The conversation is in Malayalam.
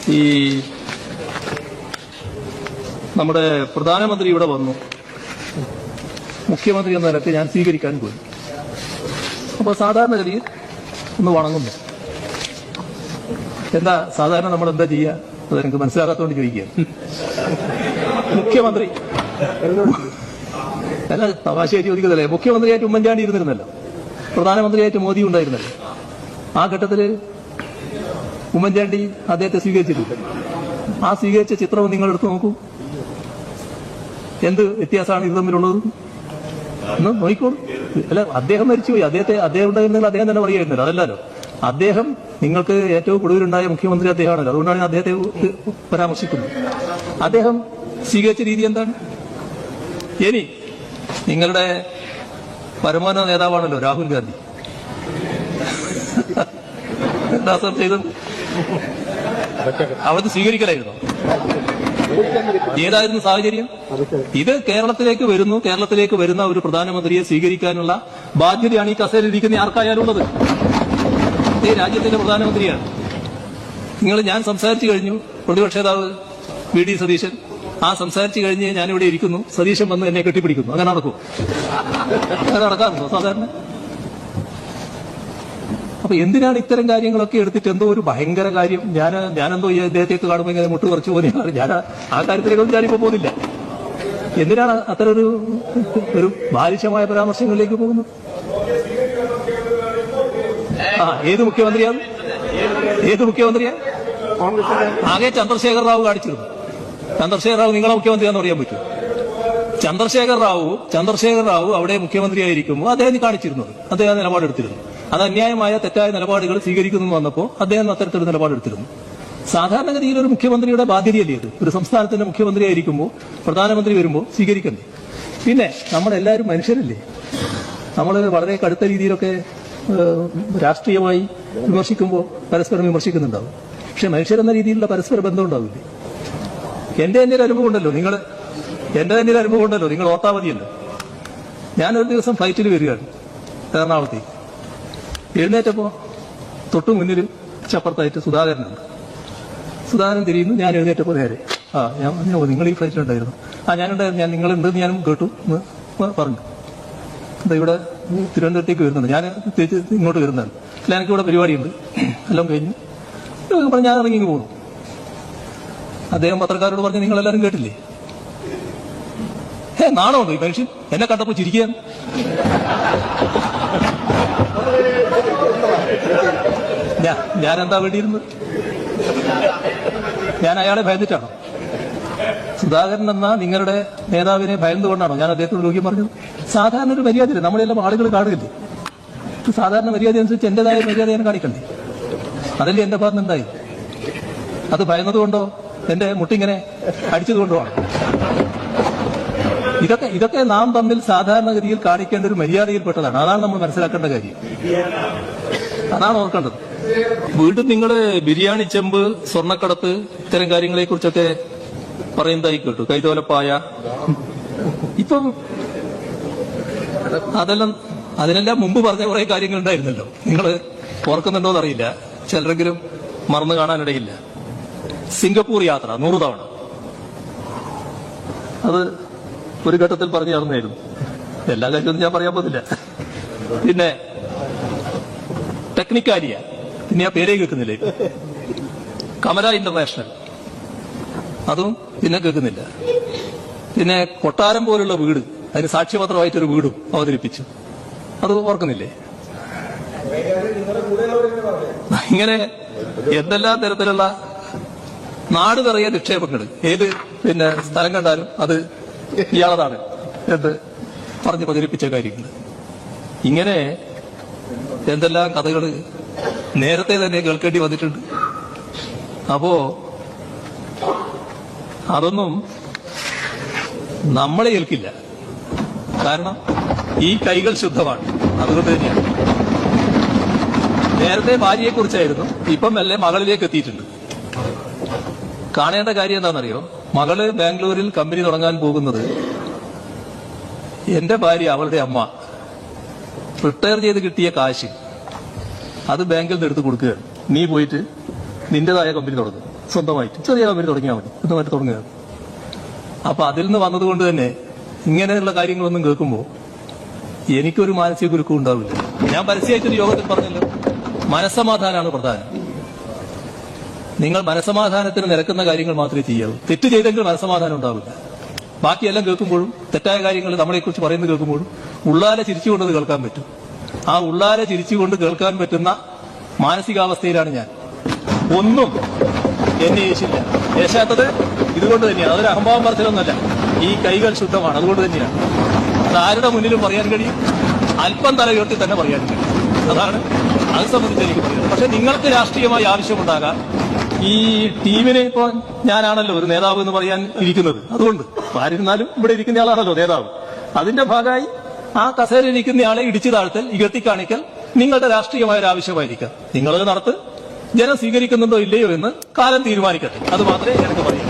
ഈ നമ്മുടെ പ്രധാനമന്ത്രി ഇവിടെ വന്നു, മുഖ്യമന്ത്രി എന്ന നിലയ്ക്ക് ഞാൻ സ്വീകരിക്കാൻ പോയി. അപ്പോൾ സാധാരണഗതിയിൽ ഒന്ന് വണങ്ങുന്നു. എന്താ സാധാരണ നമ്മൾ എന്താ ചെയ്യുക? അത് എനിക്ക് മനസ്സിലാകാത്തോണ്ട് ചോദിക്കുക. മുഖ്യമന്ത്രി അല്ല, തമാശയായിട്ട് ചോദിക്കുന്നതല്ലേ. മുഖ്യമന്ത്രിയായിട്ട് ഉമ്മൻചാണ്ടി ഇരുന്നിരുന്നല്ലോ, പ്രധാനമന്ത്രിയായിട്ട് മോദി ഉണ്ടായിരുന്നല്ലോ. ആ ഘട്ടത്തിൽ ഉമ്മൻചാണ്ടി അദ്ദേഹത്തെ സ്വീകരിച്ചിട്ടില്ല. ആ സ്വീകരിച്ച ചിത്രവും നിങ്ങൾ എടുത്തു നോക്കൂ. എന്ത് വ്യത്യാസമാണ് ഇത് തമ്മിലുള്ളത് എന്ന് നോക്കിക്കോളൂ. അല്ല, അദ്ദേഹം മരിച്ചുപോയി. അദ്ദേഹം ഉണ്ടായിരുന്നെങ്കിൽ അദ്ദേഹം തന്നെ പറയുമായിരുന്നല്ലോ. അതല്ലല്ലോ, അദ്ദേഹം നിങ്ങൾക്ക് ഏറ്റവും ഒടുവിലുണ്ടായ മുഖ്യമന്ത്രി അദ്ദേഹമാണല്ലോ. അതുകൊണ്ടാണ് ഞാൻ അദ്ദേഹത്തെ പരാമർശിക്കുന്നത്. അദ്ദേഹം സ്വീകരിച്ച രീതി എന്താണ്? ഇനി നിങ്ങളുടെ പരമോന്നത നേതാവാണല്ലോ രാഹുൽ ഗാന്ധി. എന്താ സർ ചെയ്തത്? അവിടുത്തെ സ്വീകരിക്കലായിരുന്നു. ഏതായിരുന്നു സാഹചര്യം? ഇത് കേരളത്തിലേക്ക് വരുന്ന ഒരു പ്രധാനമന്ത്രിയെ സ്വീകരിക്കാനുള്ള ബാധ്യതയാണ് ഈ കസേരയിലിരിക്കുന്ന ആർക്കായാലും ഉള്ളത്. ഈ രാജ്യത്തിന്റെ പ്രധാനമന്ത്രിയാണ്. ഞാൻ സംസാരിച്ചു കഴിഞ്ഞു. പ്രതിപക്ഷ നേതാവ് വി.ഡി. സതീശൻ സംസാരിച്ചു കഴിഞ്ഞ് ഞാനിവിടെ ഇരിക്കുന്നു. സതീശൻ വന്ന് എന്നെ കെട്ടിപ്പിടിക്കുന്നു. അങ്ങനെ നടക്കും? അങ്ങനെ നടക്കാറുണ്ടോ സാധാരണ? അപ്പൊ എന്തിനാണ് ഇത്തരം കാര്യങ്ങളൊക്കെ എടുത്തിട്ട് എന്തോ ഒരു ഭയങ്കര കാര്യം? ഞാനെന്തോ ഈ അദ്ദേഹത്തേക്ക് കാണുമ്പോൾ ഇങ്ങനെ മുട്ട് കുറച്ചു പോകുന്നതാണ്. ഞാൻ ആ കാര്യത്തിലേക്കൊന്നും ഞാനിപ്പോ പോകുന്നില്ല. എന്തിനാണ് അത്തരം ഒരു ബാലിശമായ പരാമർശങ്ങളിലേക്ക് പോകുന്നത്? ഏത് മുഖ്യമന്ത്രിയാണ്? ആകെ ചന്ദ്രശേഖർ റാവു കാണിച്ചിരുന്നു. ചന്ദ്രശേഖർ റാവു നിങ്ങളെ മുഖ്യമന്ത്രിയാണെന്ന് പറയാൻ പറ്റും? ചന്ദ്രശേഖർ റാവു അവിടെ മുഖ്യമന്ത്രിയായിരിക്കുമ്പോൾ അദ്ദേഹം കാണിച്ചിരുന്നത്, അദ്ദേഹം നിലപാടെടുത്തിരുന്നു. അത് അന്യായമായ തെറ്റായ നിലപാടുകൾ സ്വീകരിക്കുന്നു വന്നപ്പോൾ അദ്ദേഹം അത്തരത്തിലൊരു നിലപാടെടുത്തിരുന്നു. സാധാരണഗതിയിൽ ഒരു മുഖ്യമന്ത്രിയുടെ ബാധ്യതയല്ലേ ഇത്? ഒരു സംസ്ഥാനത്തിന്റെ മുഖ്യമന്ത്രിയായിരിക്കുമ്പോൾ പ്രധാനമന്ത്രി വരുമ്പോൾ സ്വീകരിക്കണ്ടേ? പിന്നെ നമ്മളെല്ലാവരും മനുഷ്യരല്ലേ? നമ്മൾ വളരെ കടുത്ത രീതിയിലൊക്കെ രാഷ്ട്രീയമായി വിമർശിക്കുമ്പോൾ പരസ്പരം വിമർശിക്കുന്നുണ്ടാവും. പക്ഷെ മനുഷ്യരെന്ന രീതിയിലുള്ള പരസ്പര ബന്ധം ഉണ്ടാവില്ലേ? എന്റെ തന്നെ ഒരു അനുഭവം ഉണ്ടല്ലോ, നിങ്ങൾ ഓർത്താ മതിയല്ലോ. ഞാനൊരു ദിവസം ഫ്ലൈറ്റിൽ വരികയാണ് എറണാകുളത്തേക്ക്. എഴുന്നേറ്റപ്പോ തൊട്ടു മുന്നിൽ ചപ്പുറത്തായിട്ട് സുധാകരനുണ്ട്. സുധാകരൻ തിരിയുന്നു. ഞാൻ എഴുന്നേറ്റപ്പോ നേരെ ഞാൻ നിങ്ങൾ ഈ ഫ്ലൈറ്റിലുണ്ടായിരുന്നു? ഞാനുണ്ടായിരുന്നു. നിങ്ങളുണ്ടെന്ന് ഞാനും കേട്ടു എന്ന് പറഞ്ഞു. എന്താ ഇവിടെ തിരുവനന്തപുരത്തേക്ക് വരുന്നുണ്ട്, ഞാൻ തിരിച്ച് ഇങ്ങോട്ട് വരുന്നതാണ്. അല്ല, എനിക്കിവിടെ പരിപാടിയുണ്ട്, എല്ലാം കഴിഞ്ഞു പറഞ്ഞ് ഞാൻ ഇറങ്ങി പോകുന്നു. അദ്ദേഹം പത്രക്കാരോട് പറഞ്ഞ് നിങ്ങളെല്ലാരും കേട്ടില്ലേ? നാണമുണ്ടോ ഈ മനുഷ്യൻ? എന്നെ കണ്ടപ്പോ ചിരിക്കാൻ. ഞാൻ എന്താ വേണ്ടിയിരുന്നത്? ഞാൻ അയാളെ ഭയന്നിട്ടാണോ? സുധാകരൻ എന്ന നിങ്ങളുടെ നേതാവിനെ ഭയന്നുകൊണ്ടാണോ ഞാൻ അദ്ദേഹത്തോട് ചോദ്യം പറഞ്ഞത്? സാധാരണ ഒരു മര്യാദയില്ല, നമ്മളെല്ലാം ആളുകൾ കാണുകയില്ലേ? സാധാരണ മര്യാദ അനുസരിച്ച് എന്റേതായ മര്യാദ ഞാൻ കാണിക്കണ്ടേ? അതല്ലേ എന്റെ ഭാഗത്ത് എന്തായി? അത് ഭയന്നതുകൊണ്ടോ എന്റെ മുട്ടിങ്ങനെ അടിച്ചതുകൊണ്ടുമാണ്? ഇതൊക്കെ നാം തമ്മിൽ സാധാരണഗതിയിൽ കാണിക്കേണ്ട ഒരു മര്യാദയിൽപ്പെട്ടതാണ്. അതാണ് നമ്മൾ മനസ്സിലാക്കേണ്ട കാര്യം, അതാണ് ഓർക്കേണ്ടത്. വീണ്ടും നിങ്ങൾ ബിരിയാണി ചെമ്പ്, സ്വർണ്ണക്കടത്ത്, ഇത്തരം കാര്യങ്ങളെ കുറിച്ചൊക്കെ പറയുന്നതായി കേട്ടു. കൈതോലപ്പായ. ഇപ്പം അതിനെല്ലാം മുമ്പ് പറഞ്ഞ കുറെ കാര്യങ്ങൾ ഉണ്ടായിരുന്നല്ലോ. നിങ്ങൾ ഓർക്കുന്നുണ്ടോന്ന് അറിയില്ല, ചിലരെങ്കിലും മറന്നു കാണാനിടയില്ല. സിംഗപ്പൂർ യാത്ര 100 തവണ, അത് ഒരു ഘട്ടത്തിൽ പറഞ്ഞു നടന്നായിരുന്നു. എല്ലാ കാര്യമൊന്നും ഞാൻ പറയാൻ പോകുന്നില്ല. പിന്നെ ടെക്നിക്കാലിയ, പിന്നെ ആ പേരേ കേൾക്കുന്നില്ലേ? കമല ഇന്റർനാഷണൽ, അതും പിന്നെ കേൾക്കുന്നില്ല. പിന്നെ കൊട്ടാരം പോലുള്ള വീട്, അതിന് സാക്ഷ്യപത്രമായിട്ടൊരു വീടും അവതരിപ്പിച്ചു, അത് ഓർക്കുന്നില്ലേ? ഇങ്ങനെ എന്തെല്ലാം തരത്തിലുള്ള നാട് നിറയെ നിക്ഷേപങ്ങൾ, ഏത് പിന്നെ സ്ഥലം കണ്ടാലും അത് ഇയാളതാണ് എന്ന് പറഞ്ഞ് പ്രചരിപ്പിച്ച കാര്യങ്ങൾ. ഇങ്ങനെ എന്തെല്ലാം കഥകൾ നേരത്തെ തന്നെ കേൾക്കേണ്ടി വന്നിട്ടുണ്ട്. അപ്പോ അതൊന്നും നമ്മളെ ഏൽക്കില്ല. കാരണം ഈ കൈകൾ ശുദ്ധമാണ്. അതുകൊണ്ട് തന്നെയാണ്. നേരത്തെ ഭാര്യയെക്കുറിച്ചായിരുന്നു, ഇപ്പം മെല്ലെ മകളിലേക്ക് എത്തിയിട്ടുണ്ട്. കാണേണ്ട കാര്യം എന്താണെന്നറിയോ? മകള് ബാംഗ്ലൂരിൽ കമ്പനി തുടങ്ങാൻ പോകുന്നത് എന്റെ ഭാര്യ, അവളുടെ അമ്മ റിട്ടയർ ചെയ്ത് കിട്ടിയ കാശ് അത് ബാങ്കിൽ നിന്ന് എടുത്ത് കൊടുക്കുകയാണ്. നീ പോയിട്ട് നിന്റേതായ കമ്പനി തുടങ്ങും. സ്വന്തമായിട്ട് ചെറിയ കമ്പനി തുടങ്ങിയാൽ മതി, സ്വന്തമായിട്ട് തുടങ്ങുകയാണ്. അപ്പൊ അതിൽ നിന്ന് വന്നതുകൊണ്ട് തന്നെ ഇങ്ങനെയുള്ള കാര്യങ്ങളൊന്നും കേൾക്കുമ്പോൾ എനിക്കൊരു മാനസിക കുരുക്കം ഉണ്ടാവില്ല. ഞാൻ പരസ്യമായിട്ടൊരു യോഗത്തിൽ പറഞ്ഞല്ലോ, മനസ്സമാധാനമാണ് പ്രധാനം. നിങ്ങൾ മനസ്സമാധാനത്തിന് നിരക്കുന്ന കാര്യങ്ങൾ മാത്രമേ ചെയ്യാവൂ. തെറ്റ് ചെയ്തെങ്കിൽ മനസ്സമാധാനം ഉണ്ടാവില്ല. ബാക്കിയെല്ലാം കേൾക്കുമ്പോഴും തെറ്റായ കാര്യങ്ങൾ നമ്മളെക്കുറിച്ച് പറയുന്നത് കേൾക്കുമ്പോഴും ഉള്ളാലെ ചിരിച്ചുകൊണ്ടത് കേൾക്കാൻ പറ്റും. ആ ഉള്ളാലെ ചിരിച്ചുകൊണ്ട് കേൾക്കാൻ പറ്റുന്ന മാനസികാവസ്ഥയിലാണ് ഞാൻ. ഒന്നും എന്നെ യേശില്ല. യേശാത്തത് ഇതുകൊണ്ട് തന്നെയാണ്. അതൊരു അഹംഭാവം പറച്ചിലൊന്നുമല്ല. ഈ കൈകൾ ശുദ്ധമാണ്, അതുകൊണ്ട് തന്നെയാണ്. അത് ആരുടെ മുന്നിലും പറയാൻ കഴിയും, അല്പം തല ഉയർത്തി തന്നെ പറയാൻ കഴിയും. അതാണ് അത് സംബന്ധിച്ച് എനിക്ക് പറയുന്നത്. പക്ഷെ നിങ്ങൾക്ക് രാഷ്ട്രീയമായി ആവശ്യമുണ്ടാകാം. ഈ ടീമിനെ ഇപ്പോൾ ഞാനാണല്ലോ ഒരു നേതാവ് എന്ന് പറയാൻ ഇരിക്കുന്നത്. അതുകൊണ്ട് ആയിരുന്നാലും ഇവിടെ ഇരിക്കുന്ന ആളാണല്ലോ നേതാവ്. അതിന്റെ ഭാഗമായി ആ കസേരയിൽ ഇരിക്കുന്നയാളെ ഇടിച്ചു താഴ്ത്തൽ, ഇകഴ്ത്തിക്കാണിക്കൽ നിങ്ങളുടെ രാഷ്ട്രീയമായ ഒരു ആവശ്യമായിരിക്കാം. നിങ്ങളത് നടത്ത്. ജനം സ്വീകരിക്കുന്നുണ്ടോ ഇല്ലയോ എന്ന് കാലം തീരുമാനിക്കട്ടെ. അത് മാത്രമേ എനിക്ക് പറയാം.